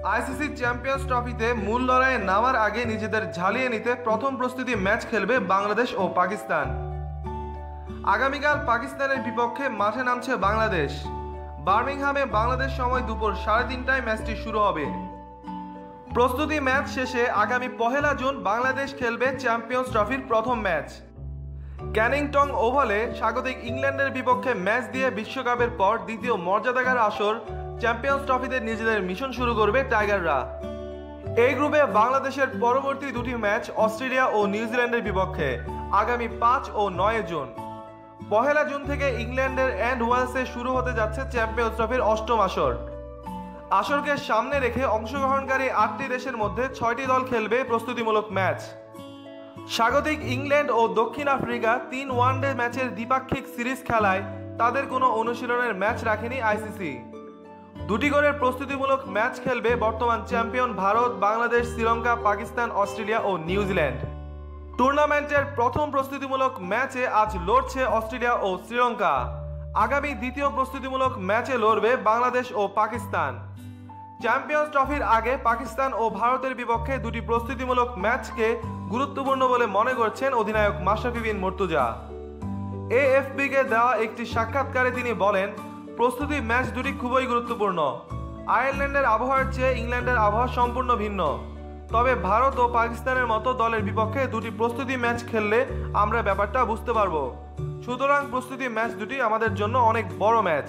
ICC champions ট্রফিতে মূল লড়াইয়ে নামার আগে নিজেদের ঝালিয়ে নিতে প্রথম প্রস্তুতি ম্যাচ খেলবে বাংলাদেশ ও পাকিস্তান। আগামীকাল পাকিস্তানের বিপক্ষে মাঠে নামছে বাংলাদেশ। বার্মিংহামে বাংলাদেশ সময় দুপুর 3:30টায় ম্যাচটি শুরু হবে। প্রস্তুতি ম্যাচ শেষে আগামী 1 জুন বাংলাদেশ খেলবে চ্যাম্পিয়ন্স ট্রফির প্রথম ম্যাচ। ক্যানিংটন ওভালে স্বাগতিক ইংল্যান্ডের বিপক্ষে ম্যাচ দিয়ে বিশ্বকাপের পর দ্বিতীয় মর্যাদাকার আসর চ্যাম্পিয়ন্স ট্রফিতে নিজেদের মিশন শুরু করবে টাইগাররা। এই গ্রুপে বাংলাদেশের পরবর্তী দুটি ম্যাচ অস্ট্রেলিয়া ও নিউজিল্যান্ডের বিপক্ষে আগামী 5 ও 9 জুন। 1 জুন থেকে ইংল্যান্ডের অ্যান্ড ওয়েলসে শুরু হতে যাচ্ছে চ্যাম্পিয়ন্স ট্রফির অষ্টম আসর। আসরকে সামনে রেখে অংশগ্রহণকারী 8টি দেশের মধ্যে 6টি দল খেলবে প্রস্তুতিমূলক ম্যাচ। স্বাগতিক ইংল্যান্ড ও দক্ষিণ আফ্রিকা 3 ওয়ানডে ম্যাচের দ্বিপাক্ষিক সিরিজ খেলায় তাদের কোনো অনুশীলনের ম্যাচ রাখেনি আইসিসি। 2টি করে প্রস্তুতিমূলক ম্যাচ খেলবে বর্তমান চ্যাম্পিয়ন ভারত, বাংলাদেশ, শ্রীলঙ্কা, পাকিস্তান, অস্ট্রেলিয়া ও নিউজিল্যান্ড। টুর্নামেন্টের প্রথম প্রস্তুতিমূলক ম্যাচে আজ লড়ছে অস্ট্রেলিয়া ও শ্রীলঙ্কা। আগামী দ্বিতীয় প্রস্তুতিমূলক ম্যাচে লড়বে বাংলাদেশ ও পাকিস্তান। চ্যাম্পিয়ন্স ট্রফির আগে পাকিস্তান ও ভারতের বিপক্ষে দুটি প্রস্তুতিমূলক ম্যাচকে গুরুত্বপূর্ণ বলে মনে করছেন অধিনায়ক মাশরাফি বিন মুর্তজা। এএফপিকে দেওয়া একটি সাক্ষাৎকারে তিনি বলেন, প্রস্তুতি ম্যাচ দুটি খুবই গুরুত্বপূর্ণ। আয়ারল্যান্ডের আবহাওয়ার চেয়ে ইংল্যান্ডের আবহাওয়া সম্পূর্ণ ভিন্ন। তবে ভারত ও পাকিস্তানের মতো দলের বিপক্ষে দুটি প্রস্তুতি ম্যাচ খেললে আমরা ব্যাপারটা বুঝতে পারবো। সুতরাং প্রস্তুতি ম্যাচ দুটি আমাদের জন্য অনেক বড় ম্যাচ।